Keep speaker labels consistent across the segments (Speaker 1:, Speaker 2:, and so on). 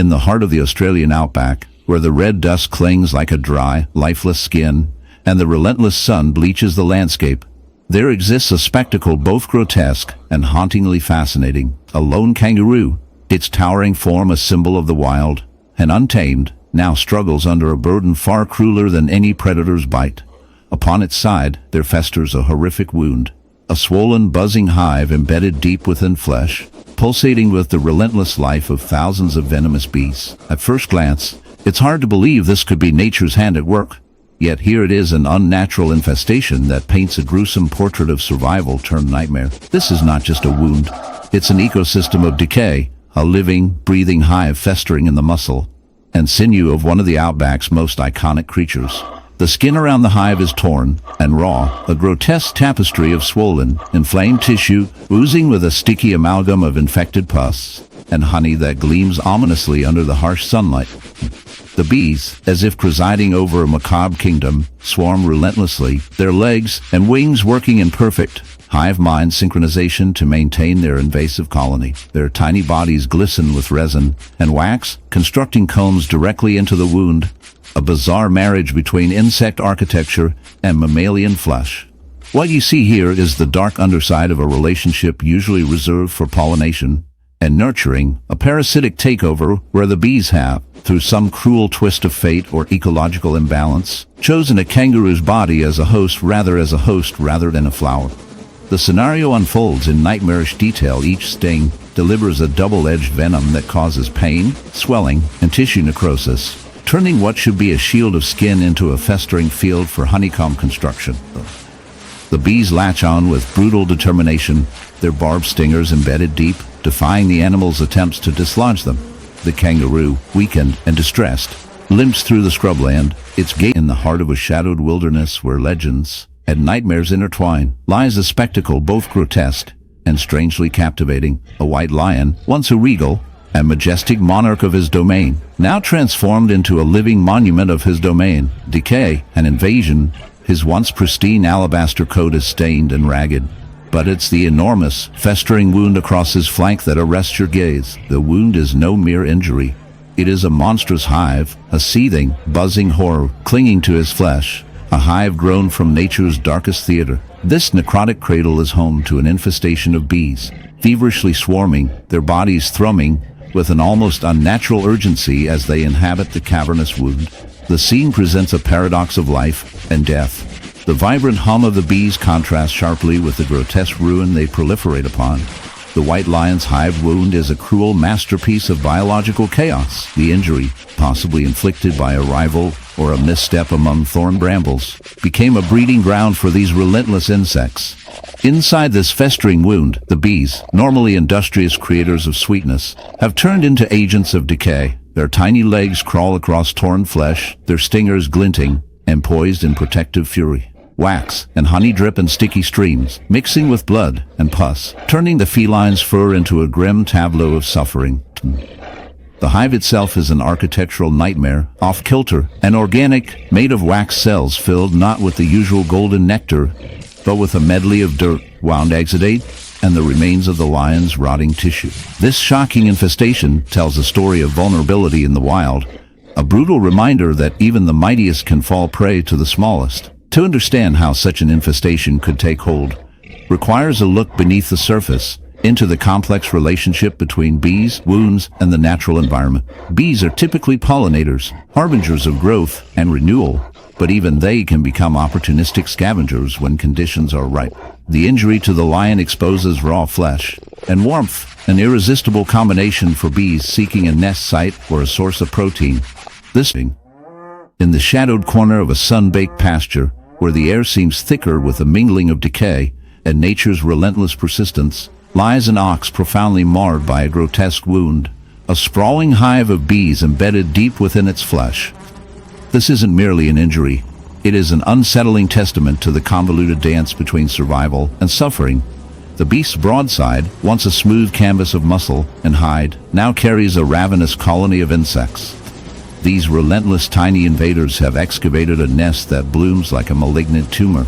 Speaker 1: In the heart of the Australian outback, where the red dust clings like a dry, lifeless skin, and the relentless sun bleaches the landscape, there exists a spectacle both grotesque and hauntingly fascinating. A lone kangaroo, its towering form a symbol of the wild, and untamed, now struggles under a burden far crueler than any predator's bite. Upon its side, there festers a horrific wound, a swollen, buzzing hive embedded deep within flesh, pulsating with the relentless life of thousands of venomous bees. At first glance, it's hard to believe this could be nature's hand at work. Yet here it is, an unnatural infestation that paints a gruesome portrait of survival turned nightmare. This is not just a wound. It's an ecosystem of decay, a living, breathing hive festering in the muscle and sinew of one of the outback's most iconic creatures. The skin around the hive is torn and raw, a grotesque tapestry of swollen, inflamed tissue, oozing with a sticky amalgam of infected pus and honey that gleams ominously under the harsh sunlight. The bees, as if presiding over a macabre kingdom, swarm relentlessly, their legs and wings working in perfect hive-mind synchronization to maintain their invasive colony. Their tiny bodies glisten with resin and wax, constructing combs directly into the wound, a bizarre marriage between insect architecture and mammalian flesh. What you see here is the dark underside of a relationship usually reserved for pollination and nurturing, a parasitic takeover where the bees have, through some cruel twist of fate or ecological imbalance, chosen a kangaroo's body as a host rather than a flower. The scenario unfolds in nightmarish detail. Each sting delivers a double-edged venom that causes pain, swelling, and tissue necrosis, turning what should be a shield of skin into a festering field for honeycomb construction. The bees latch on with brutal determination, their barbed stingers embedded deep, defying the animal's attempts to dislodge them. The kangaroo, weakened and distressed, limps through the scrubland, its gait in the heart of a shadowed wilderness where legends and nightmares intertwine, lies a spectacle both grotesque and strangely captivating. A white lion, once a regal and majestic monarch of his domain, now transformed into a living monument of his domain. Decay and invasion, his once pristine alabaster coat is stained and ragged. But it's the enormous, festering wound across his flank that arrests your gaze. The wound is no mere injury. It is a monstrous hive, a seething, buzzing horror clinging to his flesh, a hive grown from nature's darkest theater. This necrotic cradle is home to an infestation of bees, feverishly swarming, their bodies thrumming with an almost unnatural urgency as they inhabit the cavernous wound. The scene presents a paradox of life and death. The vibrant hum of the bees contrasts sharply with the grotesque ruin they proliferate upon. The white lion's hive wound is a cruel masterpiece of biological chaos. The injury, possibly inflicted by a rival or a misstep among thorn brambles, became a breeding ground for these relentless insects. Inside this festering wound, the bees, normally industrious creators of sweetness, have turned into agents of decay. Their tiny legs crawl across torn flesh, their stingers glinting and poised in protective fury. Wax and honey drip in sticky streams, mixing with blood and pus, turning the feline's fur into a grim tableau of suffering. The hive itself is an architectural nightmare, off-kilter and organic, made of wax cells filled not with the usual golden nectar, but with a medley of dirt, wound exudate, and the remains of the lion's rotting tissue. This shocking infestation tells a story of vulnerability in the wild, a brutal reminder that even the mightiest can fall prey to the smallest. To understand how such an infestation could take hold requires a look beneath the surface into the complex relationship between bees, wounds, and the natural environment. Bees are typically pollinators, harbingers of growth and renewal, but even they can become opportunistic scavengers when conditions are ripe. The injury to the lion exposes raw flesh and warmth, an irresistible combination for bees seeking a nest site or a source of protein. In the shadowed corner of a sun-baked pasture, where the air seems thicker with a mingling of decay and nature's relentless persistence, lies an ox profoundly marred by a grotesque wound, a sprawling hive of bees embedded deep within its flesh. This isn't merely an injury. It is an unsettling testament to the convoluted dance between survival and suffering. The beast's broadside, once a smooth canvas of muscle and hide, now carries a ravenous colony of insects. These relentless tiny invaders have excavated a nest that blooms like a malignant tumor,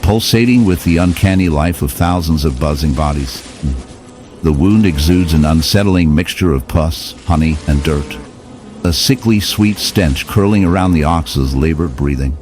Speaker 1: pulsating with the uncanny life of thousands of buzzing bodies. The wound exudes an unsettling mixture of pus, honey, and dirt, a sickly sweet stench curling around the ox's labored breathing.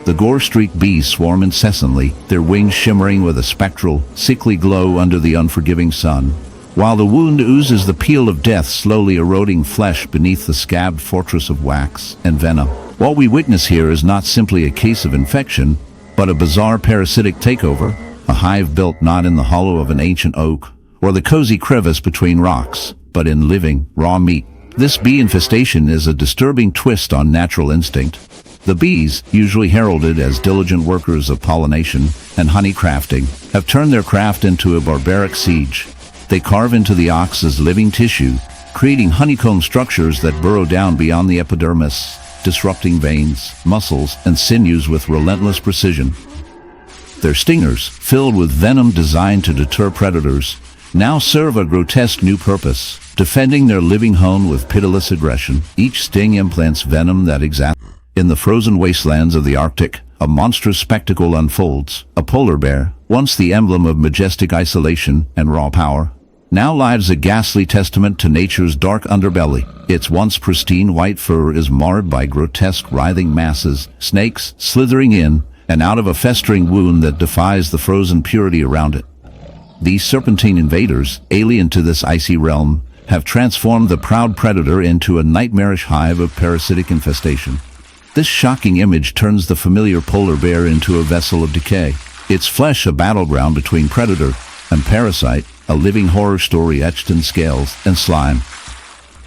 Speaker 1: The gore-streaked bees swarm incessantly, their wings shimmering with a spectral, sickly glow under the unforgiving sun, while the wound oozes the peel of death, slowly eroding flesh beneath the scabbed fortress of wax and venom. What we witness here is not simply a case of infection, but a bizarre parasitic takeover, a hive built not in the hollow of an ancient oak, or the cozy crevice between rocks, but in living, raw meat. This bee infestation is a disturbing twist on natural instinct. The bees, usually heralded as diligent workers of pollination and honey crafting, have turned their craft into a barbaric siege. They carve into the ox's living tissue, creating honeycomb structures that burrow down beyond the epidermis, disrupting veins, muscles, and sinews with relentless precision. Their stingers, filled with venom designed to deter predators, now serve a grotesque new purpose, defending their living home with pitiless aggression. Each sting implants venom that exacts. In the frozen wastelands of the Arctic, a monstrous spectacle unfolds. A polar bear, once the emblem of majestic isolation and raw power, now lies a ghastly testament to nature's dark underbelly. Its once pristine white fur is marred by grotesque writhing masses, snakes slithering in and out of a festering wound that defies the frozen purity around it. These serpentine invaders, alien to this icy realm, have transformed the proud predator into a nightmarish hive of parasitic infestation. This shocking image turns the familiar polar bear into a vessel of decay, its flesh a battleground between predator and parasite, a living horror story etched in scales and slime.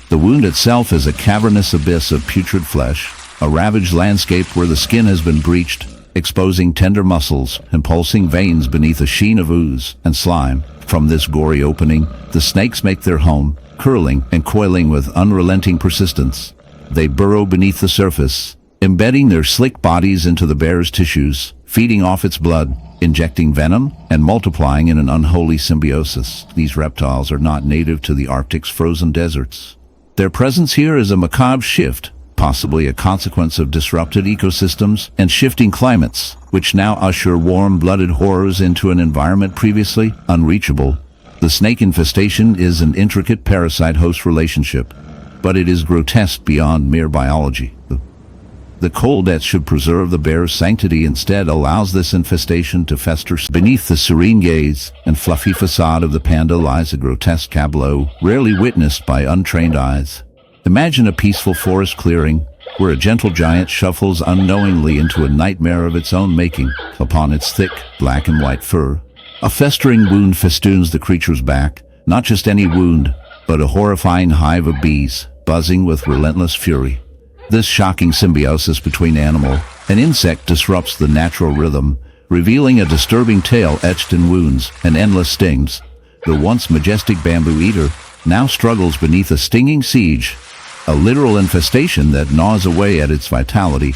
Speaker 1: The wound itself is a cavernous abyss of putrid flesh, a ravaged landscape where the skin has been breached, exposing tender muscles and pulsing veins beneath a sheen of ooze and slime. From this gory opening, the snakes make their home, curling and coiling with unrelenting persistence. They burrow beneath the surface, embedding their slick bodies into the bear's tissues, feeding off its blood, injecting venom, and multiplying in an unholy symbiosis. These reptiles are not native to the Arctic's frozen deserts. Their presence here is a macabre shift, possibly a consequence of disrupted ecosystems and shifting climates, which now usher warm-blooded horrors into an environment previously unreachable. The snake infestation is an intricate parasite-host relationship, but it is grotesque beyond mere biology. The cold that should preserve the bear's sanctity instead allows this infestation to fester. Beneath the serene gaze and fluffy facade of the panda lies a grotesque tableau, rarely witnessed by untrained eyes. Imagine a peaceful forest clearing, where a gentle giant shuffles unknowingly into a nightmare of its own making. Upon its thick, black and white fur, a festering wound festoons the creature's back, not just any wound, but a horrifying hive of bees, buzzing with relentless fury. This shocking symbiosis between animal and insect disrupts the natural rhythm, revealing a disturbing tale etched in wounds and endless stings. The once majestic bamboo eater now struggles beneath a stinging siege, a literal infestation that gnaws away at its vitality.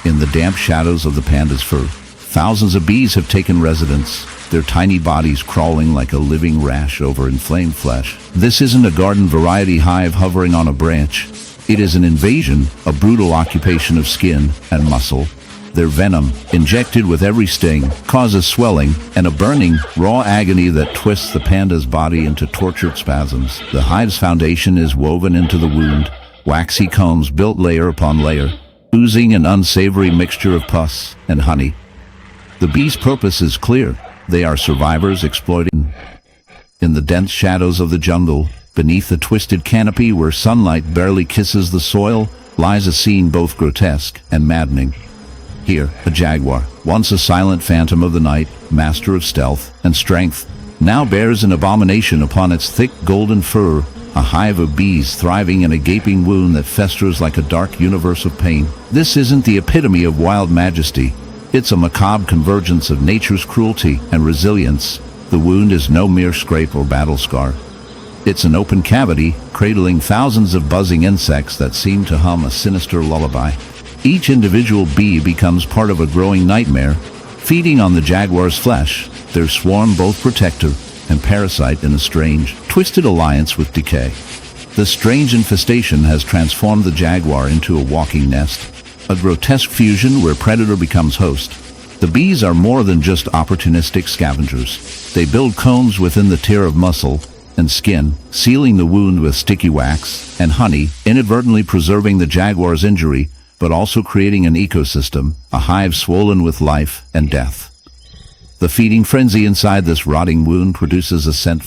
Speaker 1: In the damp shadows of the panda's fur, thousands of bees have taken residence, their tiny bodies crawling like a living rash over inflamed flesh. This isn't a garden variety hive hovering on a branch. It is an invasion, a brutal occupation of skin and muscle. Their venom, injected with every sting, causes swelling and a burning, raw agony that twists the panda's body into tortured spasms. The hive's foundation is woven into the wound, waxy combs built layer upon layer, oozing an unsavory mixture of pus and honey. The bees' purpose is clear. They are survivors exploiting. In the dense shadows of the jungle, beneath a twisted canopy where sunlight barely kisses the soil, lies a scene both grotesque and maddening. Here, a jaguar, once a silent phantom of the night, master of stealth and strength, now bears an abomination upon its thick golden fur, a hive of bees thriving in a gaping wound that festers like a dark universe of pain. This isn't the epitome of wild majesty. It's a macabre convergence of nature's cruelty and resilience. The wound is no mere scrape or battle scar. It's an open cavity, cradling thousands of buzzing insects that seem to hum a sinister lullaby. Each individual bee becomes part of a growing nightmare, feeding on the jaguar's flesh, their swarm both protector and parasite in a strange, twisted alliance with decay. The strange infestation has transformed the jaguar into a walking nest, a grotesque fusion where predator becomes host. The bees are more than just opportunistic scavengers. They build combs within the tier of muscle, and skin, sealing the wound with sticky wax and honey, inadvertently preserving the jaguar's injury, but also creating an ecosystem, a hive swollen with life and death. The feeding frenzy inside this rotting wound produces a scent